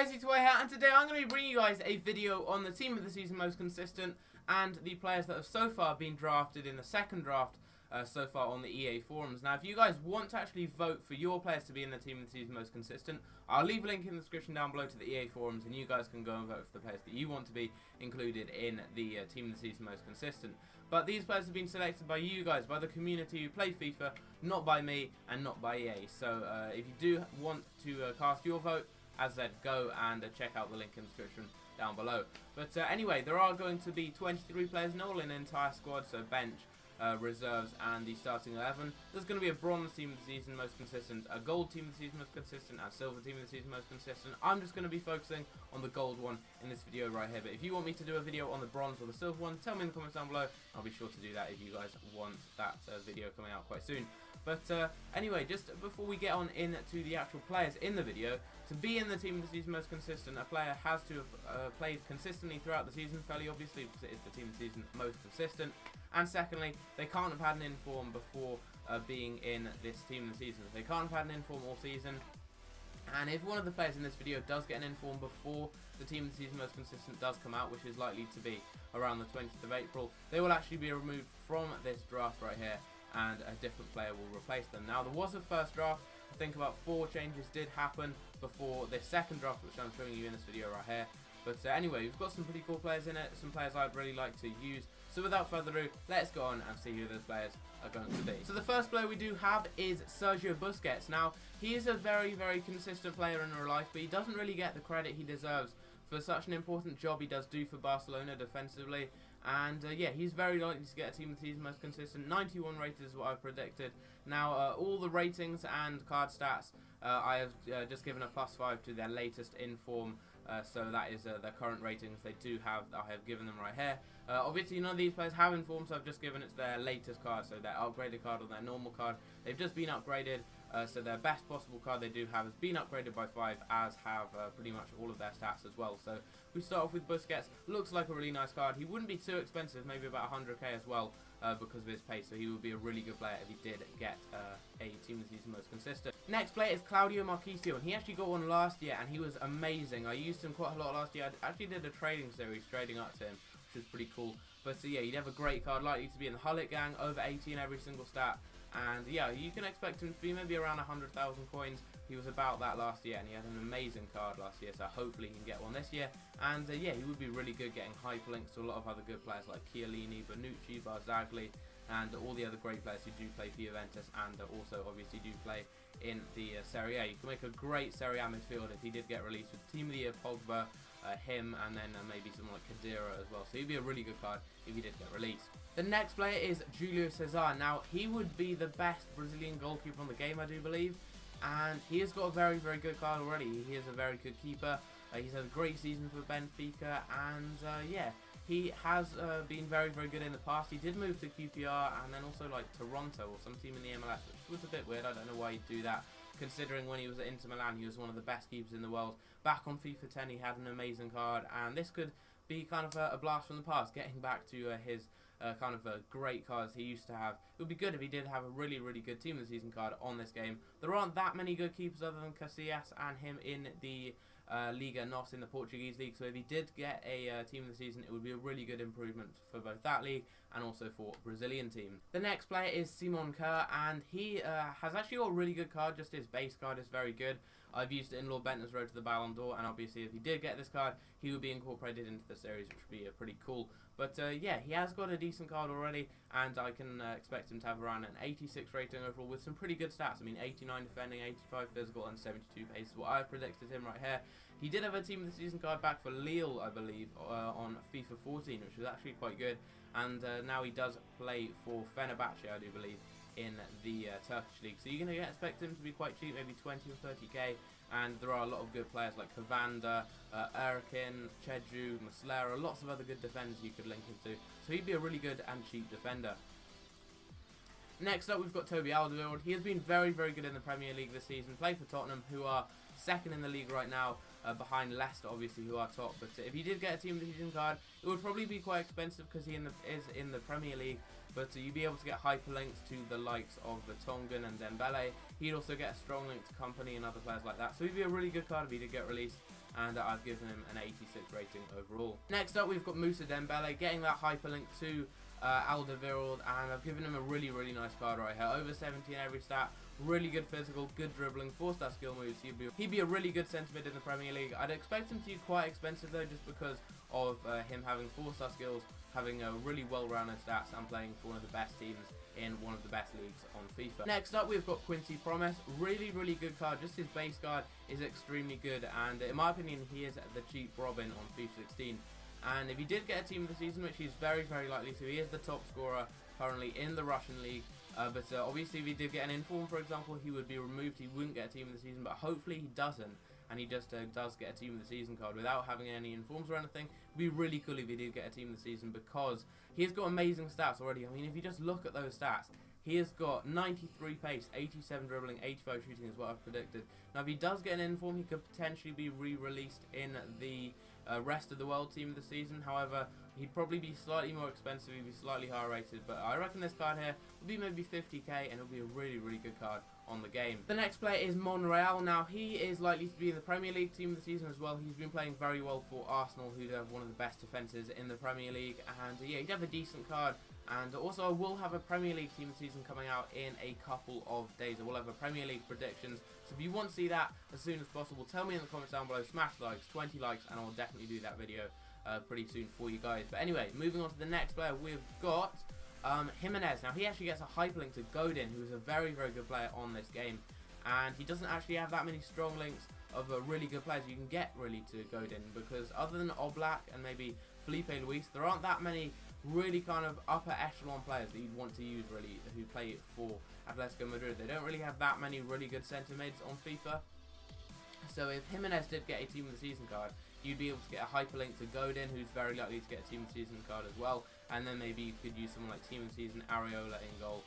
guys, it's Way here, and today I'm going to be bringing you guys a video on the team of the season most consistent and the players that have so far been drafted in the second draft so far on the EA forums. Now, if you guys want to actually vote for your players to be in the team of the season most consistent, I'll leave a link in the description down below to the EA forums, and you guys can go and vote for the players that you want to be included in the team of the season most consistent. But these players have been selected by you guys, by the community who play FIFA, not by me and not by EA. So if you do want to cast your vote, as I said, go and check out the link in the description down below. But anyway, there are going to be 23 players in all in the entire squad, so bench, reserves, and the starting 11. There's going to be a bronze team of the season most consistent, a gold team of the season most consistent, and a silver team of the season most consistent. I'm just going to be focusing on the gold one in this video right here. But if you want me to do a video on the bronze or the silver one, tell me in the comments down below. I'll be sure to do that if you guys want that video coming out quite soon. But anyway, just before we get on into the actual players in the video, to be in the team of the season most consistent, a player has to have played consistently throughout the season, fairly obviously, because it is the team of the season most consistent. And secondly, they can't have had an inform before being in this team of the season. They can't have had an inform all season. And if one of the players in this video does get an inform before the team of the season most consistent does come out, which is likely to be around the 20th of April, they will actually be removed from this draft right here, and a different player will replace them. Now, there was a first draft. I think about 4 changes did happen before this second draft, which I'm showing you in this video right here. But anyway, we've got some pretty cool players in it, some players I'd really like to use. So without further ado, let's go on and see who those players are going to be. So the first player we do have is Sergio Busquets. Now, he is a very, very consistent player in real life, but he doesn't really get the credit he deserves for such an important job he does do for Barcelona defensively. And yeah, he's very likely to get a team of the season most consistent. 91 rated is what I've predicted. Now, all the ratings and card stats, I have just given a +5 to their latest inform. So that is their current ratings. They do have, I have given them right here. Obviously, none of these players have informed, so I've just given it to their latest card, so their upgraded card or their normal card. They've just been upgraded, so their best possible card they do have has been upgraded by 5, as have pretty much all of their stats as well. So we start off with Busquets. Looks like a really nice card. He wouldn't be too expensive, maybe about 100k as well, because of his pace, so he would be a really good player if he did get a team of the season most consistent. Next player is Claudio Marchisio, and he actually got one last year, and he was amazing. I used him quite a lot last year. I actually did a trading series trading up to him, which was pretty cool. But yeah, he'd have a great card, likely to be in the Hullet gang, over 80 in every single stat. And yeah, you can expect him to be maybe around 100,000 coins. He was about that last year, and he had an amazing card last year, so hopefully he can get one this year. And yeah, he would be really good getting hyperlinks to a lot of other good players like Chiellini, Bonucci, Barzagli, and all the other great players who do play for Juventus and also obviously do play in the Serie A. You can make a great Serie A midfield if he did get released with Team of the Year Pogba, him, and then maybe someone like Kadira as well. So he'd be a really good card if he did get released. The next player is Julio Cesar. Now, he would be the best Brazilian goalkeeper on the game, I do believe. And he has got a very, very good card already. He is a very good keeper. He's had a great season for Benfica. And yeah, he has been very, very good in the past. He did move to QPR and then also like Toronto or some team in the MLS, which was a bit weird. I don't know why he'd do that, considering when he was at Inter Milan, he was one of the best keepers in the world. Back on FIFA 10, he had an amazing card. And this could be kind of a blast from the past, getting back to his kind of great cards he used to have. It would be good if he did have a really, really good team of the season card on this game. There aren't that many good keepers other than Casillas and him in the Liga NOS, in the Portuguese league. So if he did get a team of the season, it would be a really good improvement for both that league and also for Brazilian team. The next player is Simon Kerr, and he has actually got a really good card. Just his base card is very good. I've used it in Lord Bentner's Road to the Ballon d'Or, and obviously if he did get this card, he would be incorporated into the series, which would be pretty cool. But yeah, he has got a decent card already, and I can expect him to have around an 86 rating overall with some pretty good stats. I mean, 89 defending, 85 physical, and 72 pace is what I've predicted him right here. He did have a team of the season card back for Lille, I believe, on FIFA 14, which was actually quite good. And now he does play for Fenerbahce, I do believe, in the Turkish league. So you're going to expect him to be quite cheap, maybe 20 or 30k. And there are a lot of good players like Cavanda, Erkin, Cheju, Muslera, lots of other good defenders you could link him to. So he'd be a really good and cheap defender. Next up, we've got Toby Alderweireld. He has been very, very good in the Premier League this season. Played for Tottenham, who are second in the league right now, behind Leicester, obviously, who are top. But if he did get a team of the season card, it would probably be quite expensive because he is in the Premier League. But you'd be able to get hyperlinks to the likes of Vertonghen and Dembele. He'd also get a strong link to Company and other players like that. So he'd be a really good card if he did get released. and I've given him an 86 rating overall. Next up, we've got Moussa Dembele getting that hyperlink to Alderweireld, and I've given him a really nice card right here. Over 70 in every stat, really good physical, good dribbling, 4-star skill moves. He'd be a really good centre mid in the Premier League. I'd expect him to be quite expensive though, just because of him having 4-star skills, having a really well-rounded stats, and playing for one of the best teams in one of the best leagues on FIFA. Next up, we've got Quincy Promes. Really good card. Just his base card is extremely good, and in my opinion, he is the cheap Robin on FIFA 16. And if he did get a team of the season, which he's very likely to, he is the top scorer currently in the Russian league. But obviously, if he did get an inform, for example, he would be removed. He wouldn't get a team of the season, but hopefully he doesn't, and he just does get a team of the season card without having any informs or anything. It'd be really cool if he did get a team of the season, because he's got amazing stats already. I mean, if you just look at those stats, he has got 93 pace, 87 dribbling, 85 shooting is what I've predicted. Now, if he does get an inform, he could potentially be re-released in the rest of the world team of the season. However, he'd probably be slightly more expensive, he'd be slightly higher rated, but I reckon this card here will be maybe 50k, and it'll be a really good card on the game. The next player is Monreal. Now, he is likely to be in the Premier League team of the season as well. He's been playing very well for Arsenal, who have one of the best defences in the Premier League, and yeah, he'd have a decent card. And also, I will have a Premier League team of the season coming out in a couple of days. I will have a Premier League predictions, so if you want to see that as soon as possible, tell me in the comments down below. Smash likes, 20 likes, and I'll definitely do that video pretty soon for you guys. But anyway, moving on to the next player, we've got Giménez. Now, he actually gets a hyperlink to Godin, who is a very good player on this game, and he doesn't actually have that many strong links of really good players you can get really to Godin, because other than Oblak and maybe Felipe Luis, there aren't that many really kind of upper echelon players that you'd want to use really who play for Atletico Madrid. They don't really have that many really good centre mids on FIFA. So if Giménez did get a team of the season card, you'd be able to get a hyperlink to Godin, who's very likely to get a team of the season card as well. And then maybe you could use someone like team of the season Areola in goal,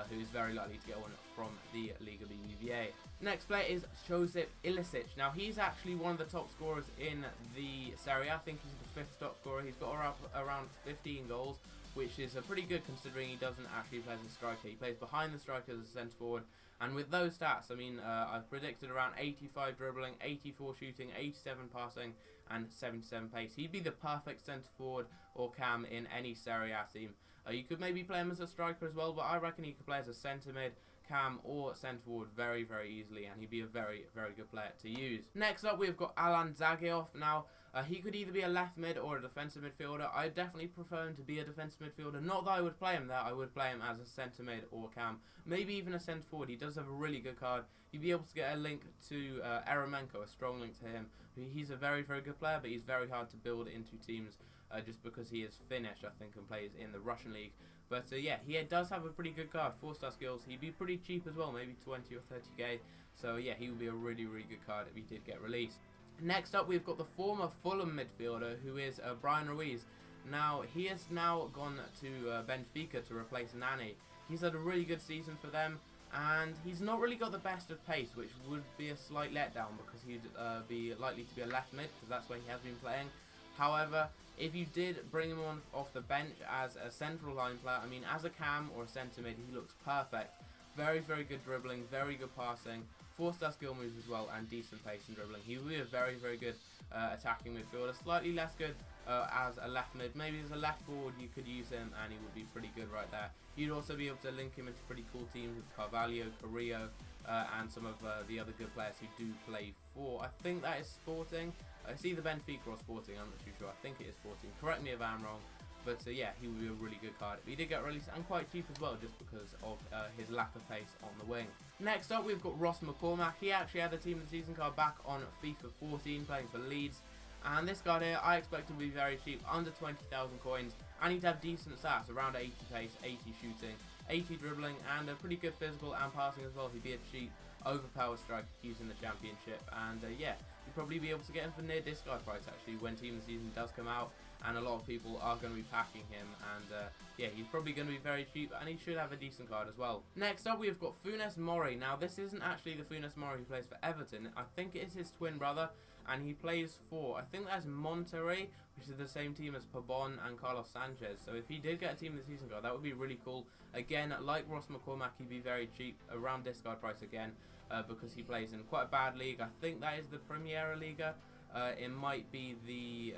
who's very likely to get one from the Liga BBVA. Next player is José Ilicic. Now, he's actually one of the top scorers in the Serie A. I think he's the 5th top scorer. He's got around 15 goals, which is pretty good considering he doesn't actually play as a striker. He plays behind the striker as a centre forward. And with those stats, I mean, I've predicted around 85 dribbling, 84 shooting, 87 passing, and 77 pace. He'd be the perfect centre forward or cam in any Serie A team. You could maybe play him as a striker as well, but I reckon he could play as a centre mid, cam, or centre forward very easily, and he'd be a very good player to use. Next up, we've got Alan Dzagoev. Now, he could either be a left mid or a defensive midfielder. I definitely prefer him to be a defensive midfielder. Not that I would play him there, I would play him as a centre mid or cam, maybe even a centre forward. He does have a really good card. You'd be able to get a link to Eremenko, a strong link to him. He's a very good player, but he's very hard to build into teams just because he is Finnish, I think, and plays in the Russian league. But yeah, he does have a pretty good card, 4-star skills. He'd be pretty cheap as well, maybe 20 or 30k. So yeah, he would be a really good card if he did get released. Next up, we've got the former Fulham midfielder, who is Bryan Ruiz. Now, he has now gone to Benfica to replace Nani. He's had a really good season for them, and he's not really got the best of pace, which would be a slight letdown because he'd be likely to be a left mid, because that's where he has been playing. However, if you did bring him on off the bench as a central line player, I mean, as a cam or a centre mid, he looks perfect. Very good dribbling, very good passing, 4-star skill moves as well, and decent pace and dribbling. He would be a very good attacking midfielder. Slightly less good as a left mid. Maybe as a left forward you could use him, and he would be pretty good right there. You'd also be able to link him into pretty cool teams with Carvalho, Carrillo, and some of the other good players who do play for, I think that is Sporting. It's either Benfica or Sporting, I'm not too sure. I think it is Sporting. Correct me if I'm wrong. But yeah, he would be a really good card. He did get released, and quite cheap as well, just because of his lack of pace on the wing. Next up, we've got Ross McCormack. He actually had a team of the season card back on FIFA 14, playing for Leeds. And this card here, I expect him to be very cheap, under 20,000 coins. And he'd have decent stats, around 80 pace, 80 shooting, 80 dribbling, and a pretty good physical and passing as well. He'd be a cheap, overpowered striker using the championship. And yeah, you'd probably be able to get him for near discard price, actually, when team of the season does come out. And a lot of people are going to be packing him, and yeah, he's probably going to be very cheap, and he should have a decent card as well. Next up, we've got Funes Mori. Now, this isn't actually the Funes Mori who plays for Everton. I think it is his twin brother, and he plays for, I think that's Monterrey, which is the same team as Pabon and Carlos Sanchez. So if he did get a team of the season card, that would be really cool. Again, like Ross McCormack, he'd be very cheap, around discard price again, because he plays in quite a bad league. I think that is the Primera Liga. It might be the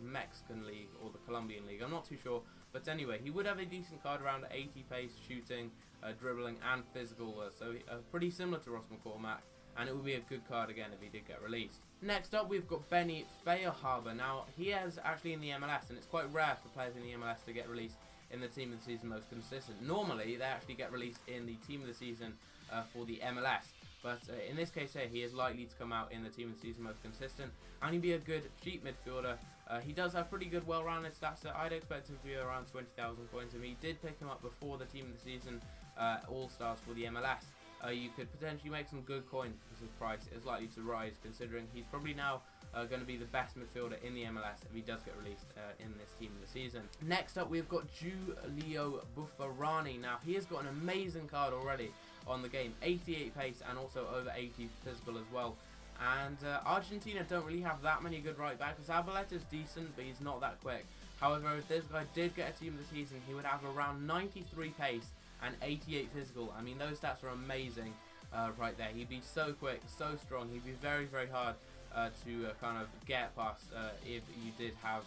Mexican League or the Colombian League. I'm not too sure. But anyway, he would have a decent card around 80 pace, shooting, dribbling, and physical. So pretty similar to Ross McCormack. And it would be a good card again if he did get released. Next up, we've got Benny Feierhaber. Now, he is actually in the MLS, and it's quite rare for players in the MLS to get released in the Team of the Season most consistent. Normally, they actually get released in the Team of the Season for the MLS. But in this case here, he is likely to come out in the Team of the Season most consistent, and he'd be a good cheap midfielder. He does have pretty good well-rounded stats, so I'd expect him to be around 20,000 coins. And he did pick him up before the Team of the Season All-Stars for the MLS. You could potentially make some good coins because his price is likely to rise, considering he's probably now going to be the best midfielder in the MLS if he does get released in this Team of the Season. Next up, we've got Giulio Buffarani. Now, he has got an amazing card already on the game, 88 pace and also over 80 physical as well. And Argentina don't really have that many good right backs. Zabaleta's decent, but he's not that quick. However, if this guy did get a Team of the Season, he would have around 93 pace and 88 physical. I mean, those stats are amazing right there. He'd be so quick, so strong. He'd be very, very hard to kind of get past if you did have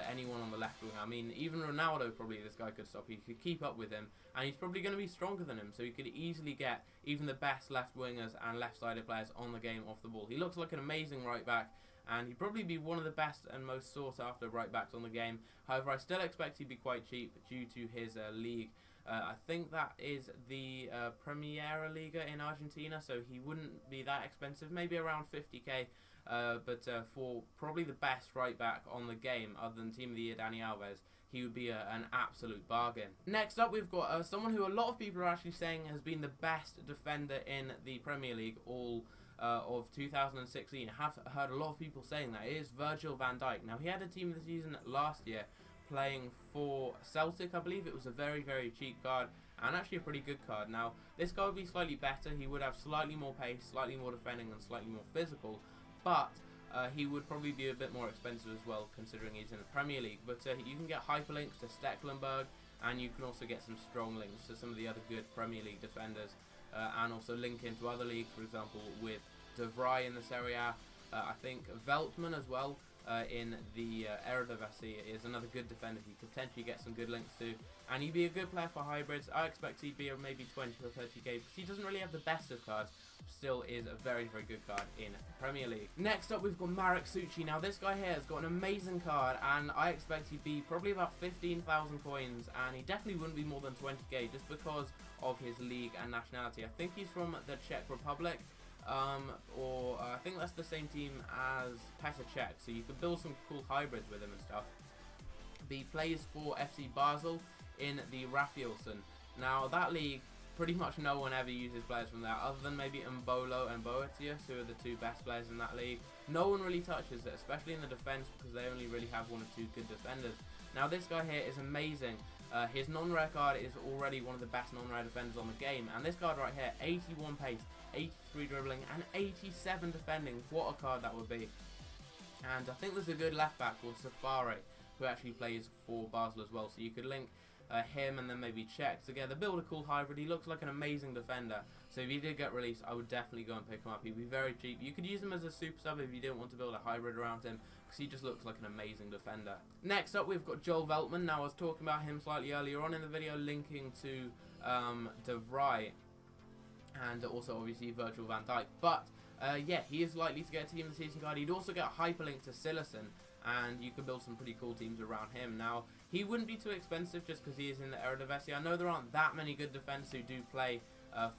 anyone on the left wing. I mean, even Ronaldo, probably this guy could stop. He could keep up with him, and he's probably going to be stronger than him, so he could easily get even the best left wingers and left-sided players on the game off the ball. He looks like an amazing right back, and he'd probably be one of the best and most sought after right backs on the game. However, I still expect he'd be quite cheap due to his league. I think that is the Primera Liga in Argentina, so he wouldn't be that expensive, maybe around 50k. But for probably the best right back on the game, other than Team of the Year Dani Alves, he would be an absolute bargain. Next up, we've got someone who a lot of people are actually saying has been the best defender in the Premier League all of 2016. I have heard a lot of people saying that. It is Virgil van Dijk. Now, he had a Team of the Season last year playing for Celtic, I believe. It was a very, very cheap card and actually a pretty good card. Now, this guy would be slightly better. He would have slightly more pace, slightly more defending, and slightly more physical. But he would probably be a bit more expensive as well, considering he's in the Premier League. But you can get hyperlinks to Stecklenburg, and you can also get some strong links to some of the other good Premier League defenders, and also link into other leagues, for example, with De Vrij in the Serie A. I think Veltman as well in the Eredivisie is another good defender you could potentially get some good links to. And he'd be a good player for hybrids. I expect he'd be maybe 20 or 30k because he doesn't really have the best of cards. Still is a very, very good card in the Premier League. Next up, we've got Marek Suchý. Now, this guy here has got an amazing card, and I expect he'd be probably about 15,000 coins, and he definitely wouldn't be more than 20k just because of his league and nationality. I think he's from the Czech Republic, or I think that's the same team as Petr Cech, so you could build some cool hybrids with him and stuff. But he plays for FC Basel in the Rafielsen. Now, that league, pretty much no one ever uses players from there, other than maybe Mbolo and Boetius, who are the two best players in that league. No one really touches it, especially in the defense, because they only really have one or two good defenders. Now, this guy here is amazing. His non-rare card is already one of the best non-rare defenders on the game, and this card right here, 81 pace, 83 dribbling, and 87 defending. What a card that would be. And I think there's a good left back called Safari, who actually plays for Basel as well, so you could link him and then maybe Czech together, build a cool hybrid. He looks like an amazing defender, so if he did get released, I would definitely go and pick him up. He'd be very cheap. You could use him as a super sub if you didn't want to build a hybrid around him, because he just looks like an amazing defender. Next up, we've got Joel Veltman. Now, I was talking about him slightly earlier on in the video, linking to De Vrij and also obviously Virgil van Dijk, but yeah, he is likely to get a Team of the Season card. He'd also get a hyperlink to Sillerson, and you can build some pretty cool teams around him. Now, he wouldn't be too expensive just because he is in the Eredivisie. I know there aren't that many good defenders who do play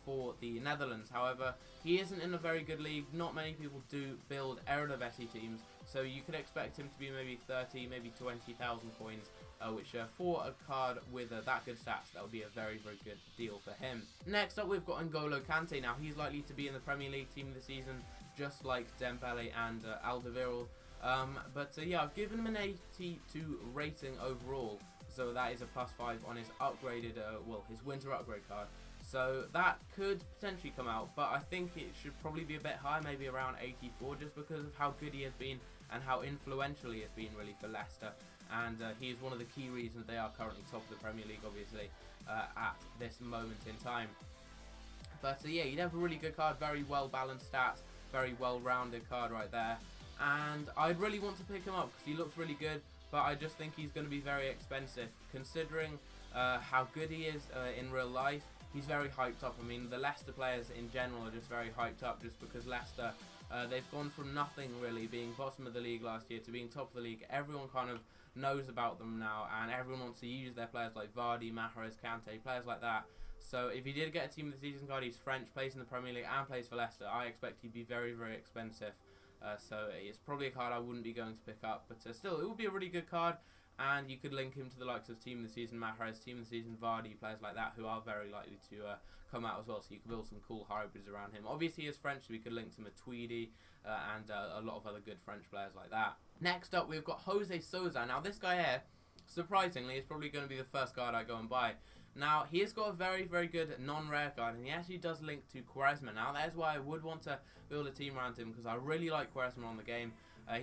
for the Netherlands. However, he isn't in a very good league. Not many people do build Eredivisie teams, so you could expect him to be maybe 30, maybe 20,000 coins, which for a card with that good stats, that would be a very, very good deal for him. Next up, we've got N'Golo Kante. Now, he's likely to be in the Premier League Team of the Season, just like Dembele and Alderweireld. But yeah, I've given him an 82 rating overall, so that is a +5 on his upgraded, well, his winter upgrade card. So that could potentially come out, but I think it should probably be a bit higher, maybe around 84, just because of how good he has been and how influential he has been really for Leicester. And he is one of the key reasons they are currently top of the Premier League, obviously, at this moment in time. But yeah, he'd have a really good card, very well balanced stats, very well rounded card right there. and I'd really want to pick him up because he looks really good, but I just think he's going to be very expensive considering how good he is in real life. He's very hyped up. I mean, the Leicester players in general are just very hyped up just because Leicester, they've gone from nothing really, being bottom of the league last year, to being top of the league. Everyone kind of knows about them now, and everyone wants to use their players like Vardy, Mahrez, Kante, players like that. So if he did get a team of the season card, he's French, plays in the Premier League and plays for Leicester, I expect he'd be very, very expensive. So it's probably a card I wouldn't be going to pick up, but still, it would be a really good card. And you could link him to the likes of Team of the Season Mahrez, Team of the Season Vardy, players like that who are very likely to come out as well. So you can build some cool hybrids around him. Obviously, he is French, so we could link to him a Tweedy and a lot of other good French players like that. Next up, we've got José Sousa. Now, this guy here, surprisingly, is probably going to be the first card I go and buy. Now, he has got a very, very good non-rare card, and he actually does link to Quaresma. Now, that is why I would want to build a team around him, because I really like Quaresma on the game.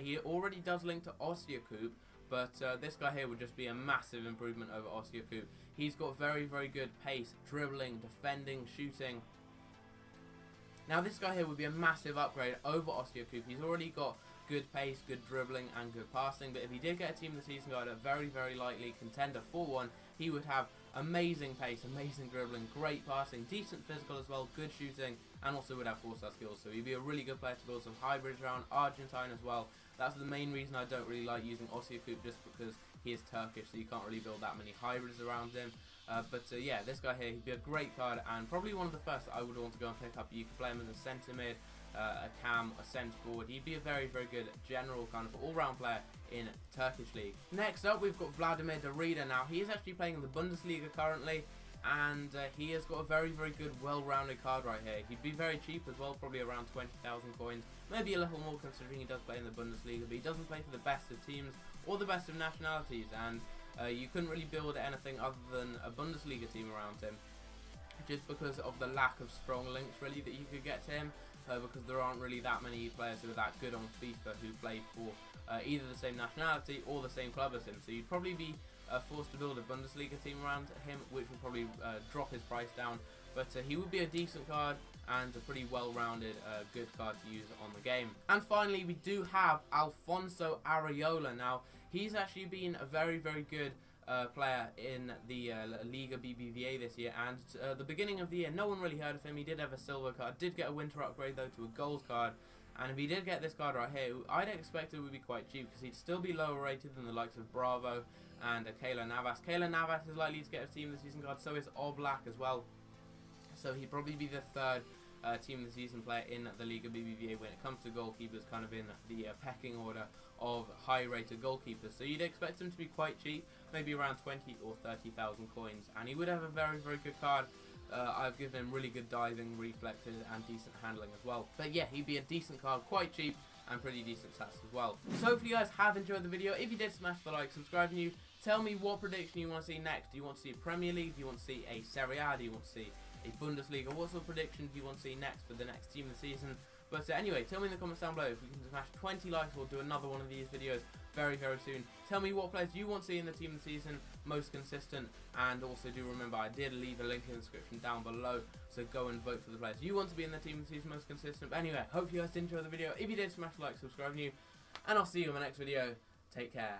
He already does link to Osteocoup, but this guy here would just be a massive improvement over Osteocoup. He's got very, very good pace, dribbling, defending, shooting. Now, this guy here would be a massive upgrade over Osteocoup. He's already got good pace, good dribbling, and good passing, but if he did get a Team of the Season card, a very, very likely contender for one, he would have amazing pace, amazing dribbling, great passing, decent physical as well, good shooting, and also would have 4-star skills. So he'd be a really good player to build some hybrids around. Argentine as well. That's the main reason I don't really like using Osteocoup, just because he is Turkish, so you can't really build that many hybrids around him. Yeah, this guy here, he'd be a great card, and probably one of the first that I would want to go and pick up. You could play him as a centre mid, a cam, a centre forward. He'd be a very, very good general kind of all-round player in Turkish league. Next up, we've got Vladimir Darida. Now, he is actually playing in the Bundesliga currently, and he has got a very, very good, well-rounded card right here. He'd be very cheap as well, probably around 20,000 coins, maybe a little more considering he does play in the Bundesliga, but he doesn't play for the best of teams or the best of nationalities, and you couldn't really build anything other than a Bundesliga team around him, just because of the lack of strong links really that you could get to him, because there aren't really that many players who are that good on FIFA who play for either the same nationality or the same club as him. So you'd probably be forced to build a Bundesliga team around him, which would probably drop his price down. But he would be a decent card and a pretty well-rounded, good card to use on the game. And finally, we do have Alphonse Areola. Now, he's actually been a very, very good player in the Liga BBVA this year, and the beginning of the year, no one really heard of him. He did have a silver card, did get a winter upgrade though to a gold card, and if he did get this card right here, I'd expect it would be quite cheap, because he'd still be lower rated than the likes of Bravo and Keylor Navas. Keylor Navas is likely to get a Team of the Season card, so is Oblak as well, so he'd probably be the third Team of the Season player in the Liga BBVA when it comes to goalkeepers, kind of in the pecking order of high-rated goalkeepers. So you'd expect him to be quite cheap, maybe around 20 or 30,000 coins, and he would have a very, very good card. I've given him really good diving, reflexes, and decent handling as well. But yeah, he'd be a decent card, quite cheap, and pretty decent stats as well. So hopefully you guys have enjoyed the video. If you did, smash the like, subscribe new. Tell me what prediction you want to see next. Do you want to see Premier League? Do you want to see a Serie A? Do you want to see a Bundesliga? What sort of prediction do you want to see next for the next Team of the Season? But anyway, tell me in the comments down below. If we can smash 20 likes, we'll do another one of these videos very, very soon. Tell me what players you want to see in the Team of the Season, most consistent, and also do remember I did leave a link in the description down below, so go and vote for the players you want to be in the Team of the Season, most consistent. But anyway, hope you guys did enjoy the video. If you did, smash the like, subscribe new, and I'll see you in my next video. Take care.